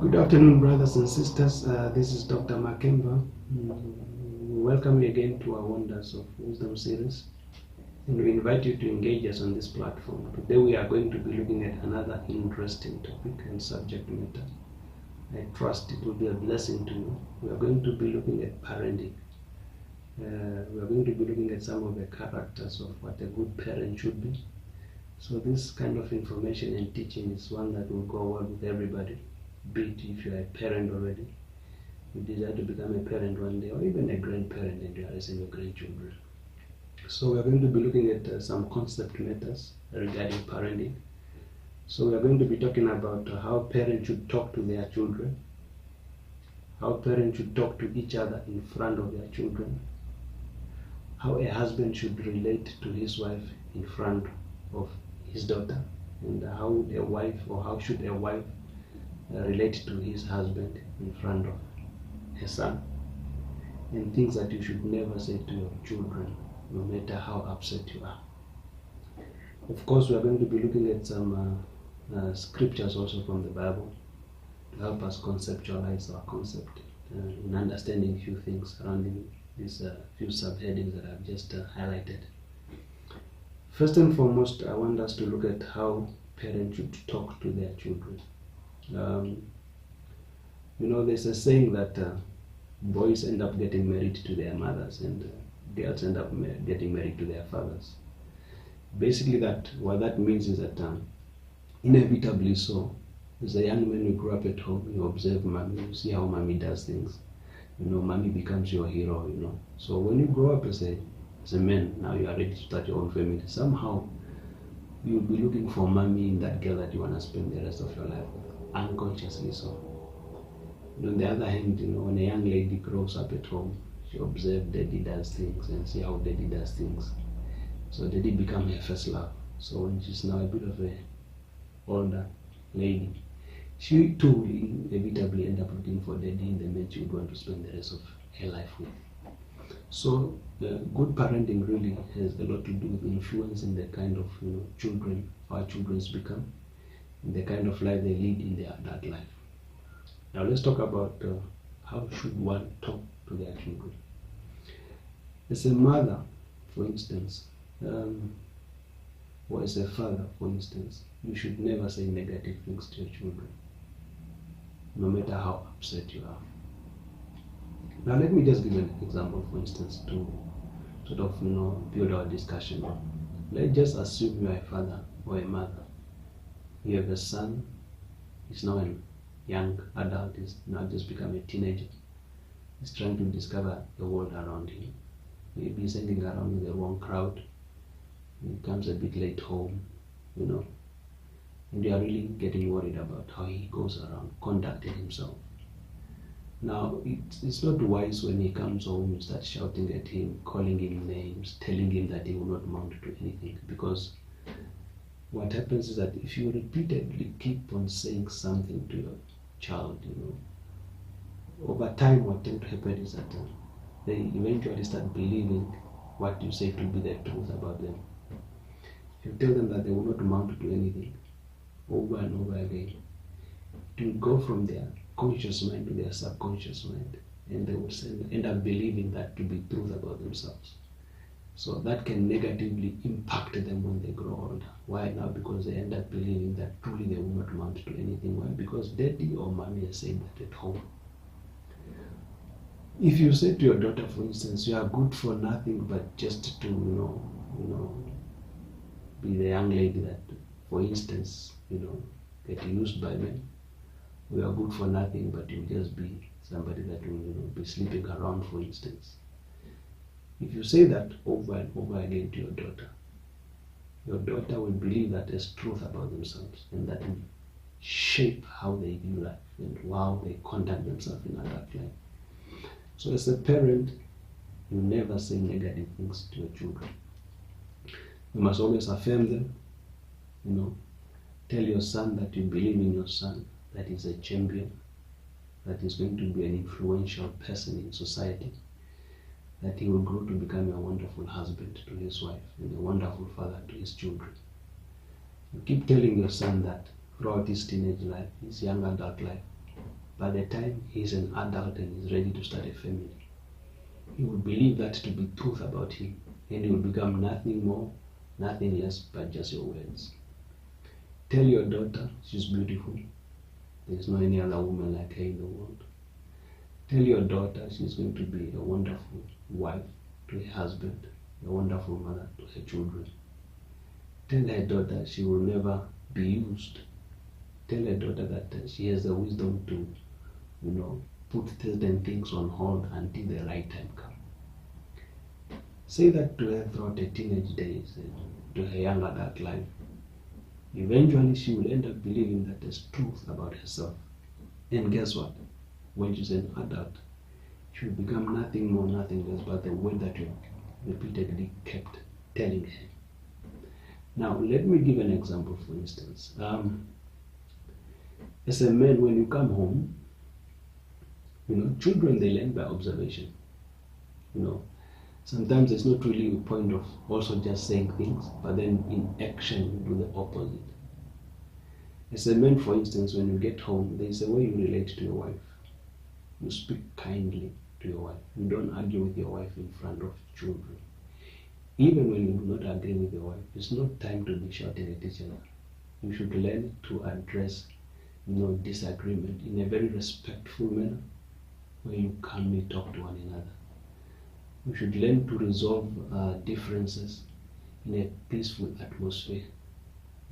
Good afternoon, brothers and sisters. This is Dr. Makemba. Welcome you again to our Wonders of Wisdom series. And we invite you to engage us on this platform. Today we are going to be looking at another interesting topic and subject matter. I trust it will be a blessing to you. We are going to be looking at parenting. We are going to be looking at some of the characters of what a good parent should be. So this kind of information and teaching is one that will go well with everybody. Be it if you are a parent already, you desire to become a parent one day, or even a grandparent and you are raising your grandchildren. So we are going to be looking at some concept matters regarding parenting. So we are going to be talking about how parents should talk to their children, how parents should talk to each other in front of their children, how a husband should relate to his wife in front of his daughter, and how a wife, or how should a wife relate to his husband in front of her son, and things that you should never say to your children, no matter how upset you are. Of course, we are going to be looking at some scriptures also from the Bible to help us conceptualize our concept in understanding a few things surrounding these few subheadings that I've just highlighted. First and foremost, I want us to look at how parents should talk to their children. There's a saying that boys end up getting married to their mothers and girls end up getting married to their fathers. Basically, what that means is that inevitably so, as a young man, you grow up at home, you observe mommy, you see how mommy does things. Mommy becomes your hero, So when you grow up as a man, now you are ready to start your own family, somehow you'll be looking for mommy in that girl that you want to spend the rest of your life with. Unconsciously so. On the other hand, when a young lady grows up at home, she observes daddy does things and see how daddy does things. So daddy becomes her first love. So when she's now a bit of a older lady, she too will inevitably end up looking for daddy in the man she would want to spend the rest of her life with. So good parenting really has a lot to do with influencing the kind of children our children become, the kind of life they lead in their adult life. Now let's talk about how should one talk to their children. As a mother, for instance, or as a father, for instance, you should never say negative things to your children, no matter how upset you are. Now let me just give an example, for instance, to sort of build our discussion. Let's just assume you are a father or a mother. You have a son, he's now a young adult, he's now just become a teenager. He's trying to discover the world around him. Maybe he's hanging around with the wrong crowd. He comes a bit late home, and you are really getting worried about how he goes around conducting himself. Now, it's not wise when he comes home, you start shouting at him, calling him names, telling him that he will not amount to anything, because what happens is that if you repeatedly keep on saying something to your child, over time what tends to happen is that they eventually start believing what you say to be the truth about them. If you tell them that they will not amount to anything over and over again, it will go from their conscious mind to their subconscious mind, and they will end up believing that to be truth about themselves. So that can negatively impact them when they grow older. Why now? Because they end up believing that truly they will not amount to anything. Why? Because daddy or mommy has said that at home. If you say to your daughter, for instance, you are good for nothing but just to, be the young lady that, for instance, get used by men. You are good for nothing but you just be somebody that will, be sleeping around, for instance. If you say that over and over again to your daughter will believe that as truth about themselves, and that will shape how they view life and how they conduct themselves in adult life. So as a parent, you never say negative things to your children. You must always affirm them, tell your son that you believe in your son, that he's a champion, that he's going to be an influential person in society, that he will grow to become a wonderful husband to his wife and a wonderful father to his children. You keep telling your son that throughout his teenage life, his young adult life, by the time he's an adult and is ready to start a family, he will believe that to be truth about him, and he will become nothing more, nothing less but just your words. Tell your daughter she's beautiful. There's no any other woman like her in the world. Tell your daughter she's going to be a wonderful wife to her husband, a wonderful mother to her children. Tell her daughter she will never be used. Tell her daughter that she has the wisdom to, put certain things on hold until the right time comes. Say that to her throughout her teenage days and to her young adult life. Eventually, she will end up believing that there's truth about herself. And guess what? When she's an adult, she will become nothing more, nothing less but the word that you repeatedly kept telling her. Now, let me give an example, for instance. As a man, when you come home, children, they learn by observation. Sometimes it's not really a point of also just saying things, but then in action you do the opposite. As a man, for instance, when you get home, there is a way you relate to your wife. You speak kindly to your wife. You don't argue with your wife in front of children. Even when you do not agree with your wife, it's not time to be shouting at each other. You should learn to address disagreement in a very respectful manner, where you calmly talk to one another. You should learn to resolve differences in a peaceful atmosphere,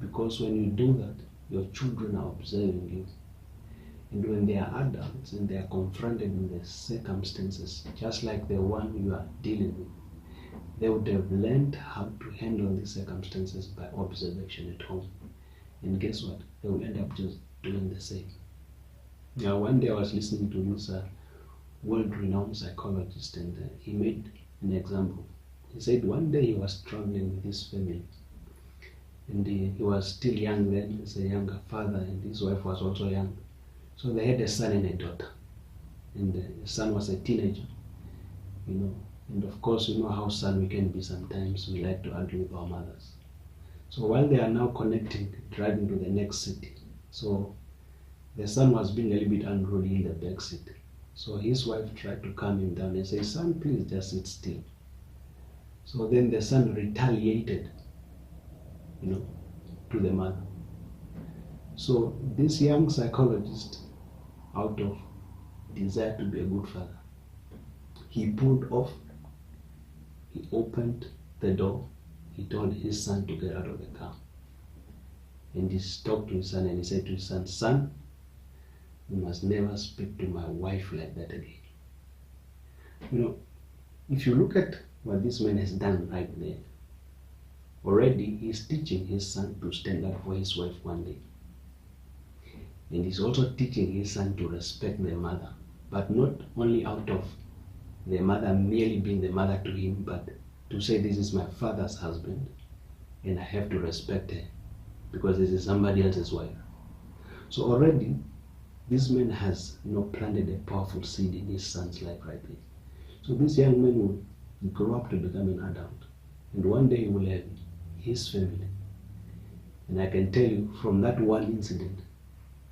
because when you do that, your children are observing you. And when they are adults and they are confronted with the circumstances, just like the one you are dealing with, they would have learned how to handle these circumstances by observation at home. And guess what? They will end up just doing the same. Now, one day I was listening to this world-renowned psychologist, and he made an example. He said one day he was traveling with his family, and he was still young then, as a younger father, and his wife was also young. So they had a son and a daughter, and the son was a teenager, and of course you know how son we can be sometimes. We like to argue with our mothers. So while they are now connecting, driving to the next city, so the son was being a little bit unruly in the back seat. So his wife tried to calm him down and say, "Son, please just sit still." So then the son retaliated, to the mother. So this young psychologist, out of desire to be a good father, he pulled off, he opened the door, he told his son to get out of the car. And he talked to his son and he said to his son, "Son, you must never speak to my wife like that again." If you look at what this man has done right there, already he's teaching his son to stand up for his wife one day. And he's also teaching his son to respect the mother, but not only out of the mother merely being the mother to him, but to say, "This is my father's husband and I have to respect her because this is somebody else's wife." So already this man has planted a powerful seed in his son's life right there. So this young man will grow up to become an adult, and one day he will have his family. And I can tell you, from that one incident,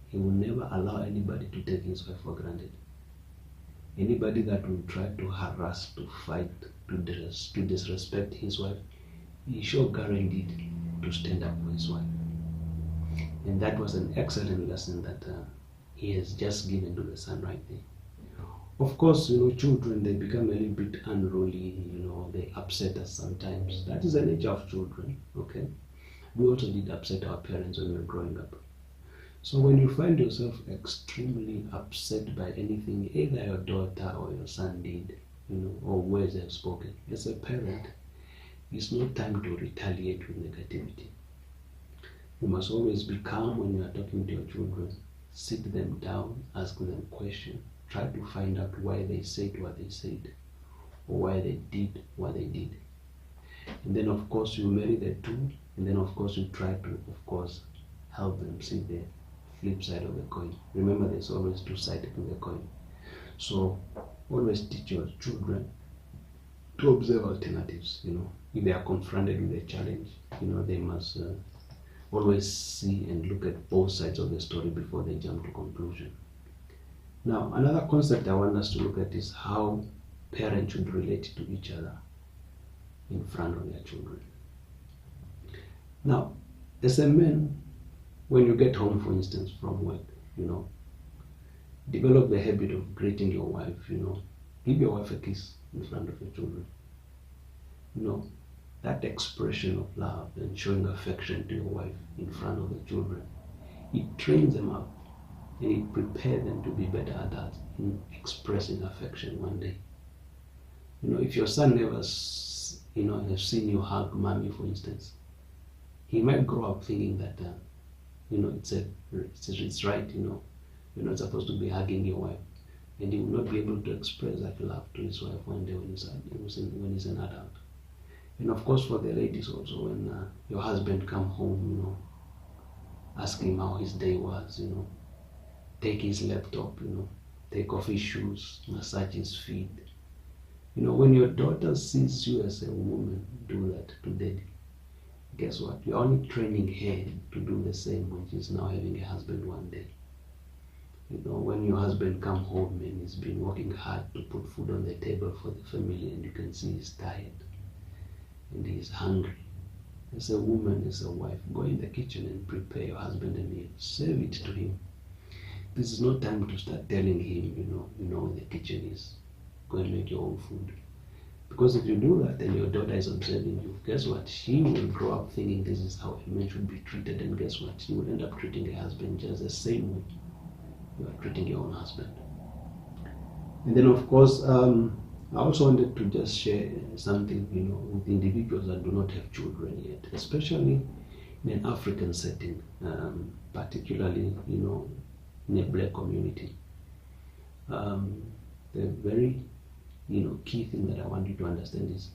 he will never allow anybody to take his wife for granted. Anybody that will try to harass, to fight, to disrespect his wife, he sure guaranteed to stand up for his wife. And that was an excellent lesson that he has just given to the son right there. Of course, children, they become a little bit unruly, they upset us sometimes. That is the nature of children, okay? We also did upset our parents when we were growing up. So when you find yourself extremely upset by anything either your daughter or your son did, or words they have spoken, as a parent, it's not time to retaliate with negativity. You must always be calm when you are talking to your children. Sit them down, ask them questions. Try to find out why they said what they said, or why they did what they did. And then of course you marry the two, and then of course you try to, help them see the flip side of the coin. Remember, there's always two sides to the coin. So always teach your children to observe alternatives. If they are confronted with a challenge, they must always see and look at both sides of the story before they jump to conclusion. Now, another concept I want us to look at is how parents should relate to each other in front of their children. Now, as a man, when you get home, for instance, from work, develop the habit of greeting your wife, give your wife a kiss in front of your children. That expression of love and showing affection to your wife in front of the children, it trains them up and it prepares them to be better adults in expressing affection one day. If your son never, has seen you hug mommy, for instance, he might grow up thinking that, it's right, you're not supposed to be hugging your wife, and he will not be able to express that love to his wife one day when he's an adult. And of course, for the ladies also, when your husband come home, ask him how his day was, take his laptop, take off his shoes, massage his feet. When your daughter sees you as a woman do that to daddy, guess what? You're only training her to do the same when she's now having a husband one day. When your husband come home and he's been working hard to put food on the table for the family, and you can see he's tired and he's hungry. As a woman, as a wife, go in the kitchen and prepare your husband a meal. Serve it to him. This is no time to start telling him, where the kitchen is. Go and make your own food. Because if you do that and your daughter is observing you, guess what? She will grow up thinking this is how a man should be treated, and guess what? She will end up treating her husband just the same way you are treating your own husband. And then, of course, I also wanted to just share something, with individuals that do not have children yet, especially in an African setting, particularly, in a black community. The very, key thing that I want you to understand is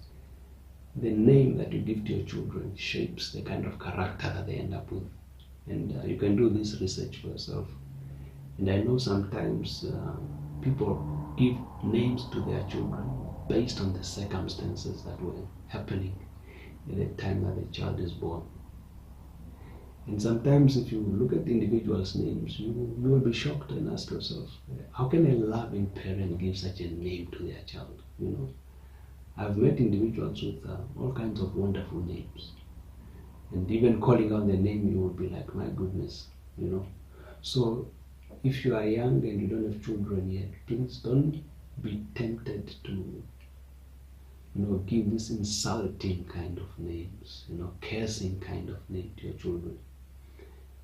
the name that you give to your children shapes the kind of character that they end up with. And you can do this research for yourself. And I know sometimes people give names to their children based on the circumstances that were happening at the time that the child is born. And sometimes if you look at the individuals' names, you will be shocked and ask yourself, how can a loving parent give such a name to their child? I've met individuals with all kinds of wonderful names. And even calling out the name, you will be like, my goodness, So if you are young and you don't have children yet, please don't be tempted to, give this insulting kind of names, cursing kind of name to your children.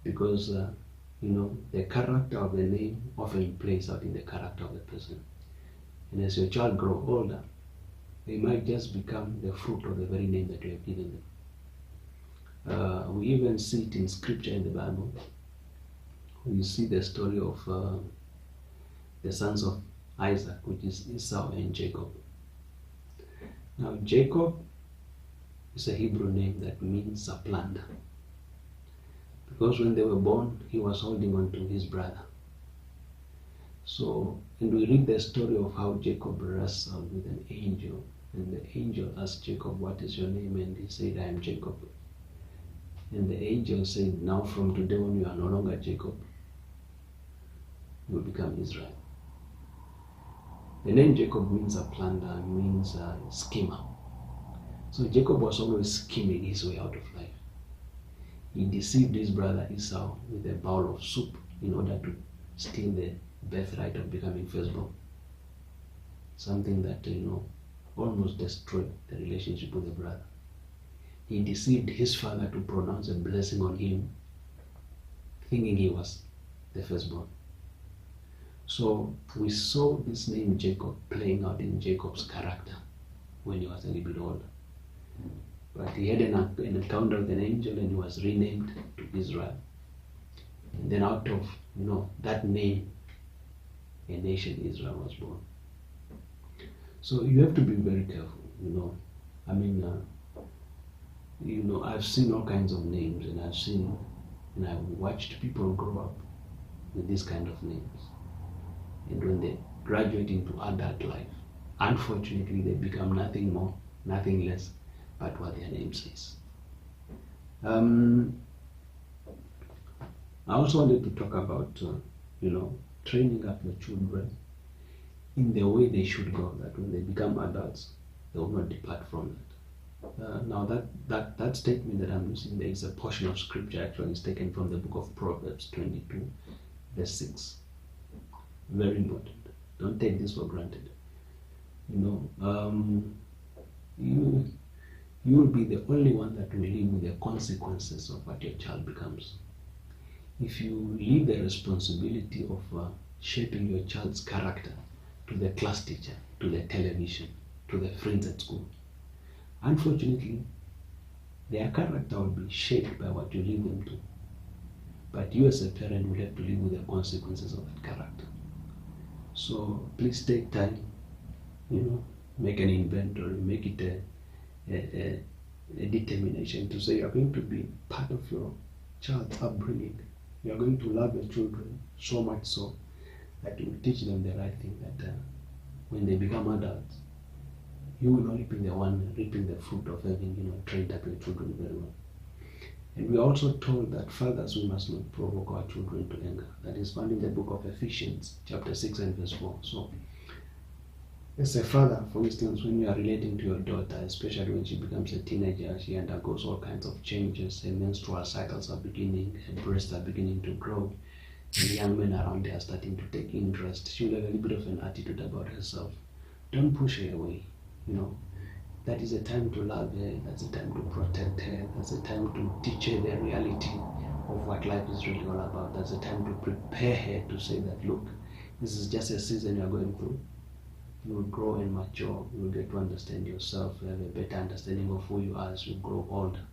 Because, the character of the name often plays out in the character of the person. And as your child grows older, they might just become the fruit of the very name that you have given them. We even see it in scripture in the Bible. You see the story of the sons of Isaac, which is Esau and Jacob. Now, Jacob is a Hebrew name that means supplanter. Because when they were born, he was holding on to his brother. So, and we read the story of how Jacob wrestled with an angel. And the angel asked Jacob, what is your name? And he said, I am Jacob. And the angel said, now from today on you are no longer Jacob, you will become Israel. The name Jacob means a planter, means a schemer. So Jacob was always scheming his way out of life. He deceived his brother Esau with a bowl of soup in order to steal the birthright of becoming firstborn. Something that, almost destroyed the relationship with the brother. He deceived his father to pronounce a blessing on him, thinking he was the firstborn. So we saw this name Jacob playing out in Jacob's character when he was a little bit older. But he had an encounter with an angel and he was renamed to Israel. And then out of that name, a nation Israel was born. So you have to be very careful, I've seen all kinds of names, and I've watched people grow up with these kind of names. And when they graduate into adult life, unfortunately they become nothing more, nothing less, but what their name says. I also wanted to talk about, training up your children in the way they should go, that when they become adults, they will not depart from that. Now that statement that I'm using there is a portion of scripture actually is taken from the book of Proverbs 22, verse 6. Very important. Don't take this for granted. You will be the only one that will live with the consequences of what your child becomes. If you leave the responsibility of shaping your child's character to the class teacher, to the television, to the friends at school, unfortunately, their character will be shaped by what you leave them to. But you as a parent will have to live with the consequences of that character. So please take time, make an inventory, make it a determination to say you're going to be part of your child's upbringing. You're going to love your children so much so that you will teach them the right thing, that when they become adults, you will only be the one reaping the fruit of having trained up your children very well. And we are also told that fathers, we must not provoke our children to anger. That is found in the book of Ephesians, chapter 6 and verse 4. So, as a father, for instance, when you are relating to your daughter, especially when she becomes a teenager, she undergoes all kinds of changes. Her menstrual cycles are beginning, her breasts are beginning to grow, and young men around her are starting to take interest. She'll have a little bit of an attitude about herself. Don't push her away. That is a time to love her, that's a time to protect her, that's a time to teach her the reality of what life is really all about. That's a time to prepare her to say that, look, this is just a season you're going through. You will grow and mature, you will get to understand yourself, you have a better understanding of who you are as you grow older.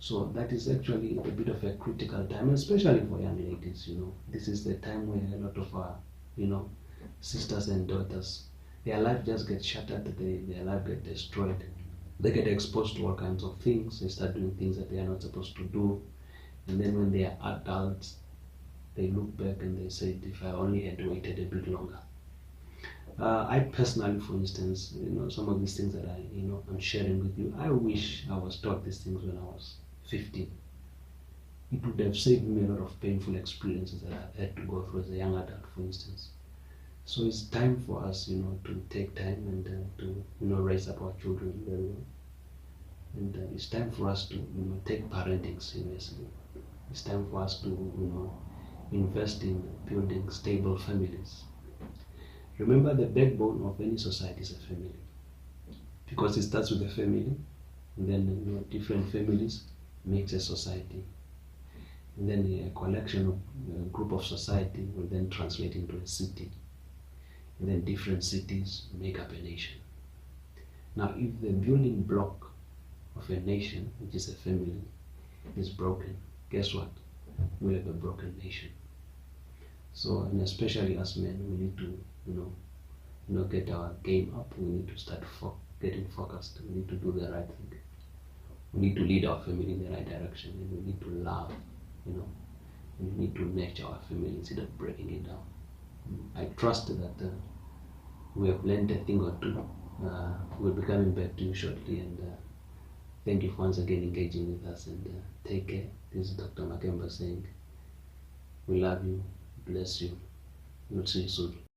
So that is actually a bit of a critical time, especially for young ladies. This is the time where a lot of our, sisters and daughters, their life just gets shattered, their life gets destroyed. They get exposed to all kinds of things, they start doing things that they are not supposed to do. And then when they are adults, they look back and they say, if I only had waited a bit longer. I personally, for instance, some of these things that I'm sharing with you, I wish I was taught these things when I was 15. It would have saved me a lot of painful experiences that I've had to go through as a young adult, for instance. So it's time for us, to take time and to, raise up our children very well. And it's time for us to, take parenting seriously. It's time for us to, invest in building stable families. Remember, the backbone of any society is a family, because it starts with a family, and then different families makes a society, and then a collection of a group of society will then translate into a city. And then different cities make up a nation. Now, if the building block of a nation, which is a family, is broken, guess what? We have a broken nation. So, and especially as men, we need to, get our game up. We need to start getting focused. We need to do the right thing. We need to lead our family in the right direction, and we need to love, and we need to nurture our family instead of breaking it down. I trust that we have learned a thing or two. We'll be coming back to you shortly, and thank you for once again engaging with us, and take care. This is Dr. Makemba saying, we love you, bless you, we'll see you soon.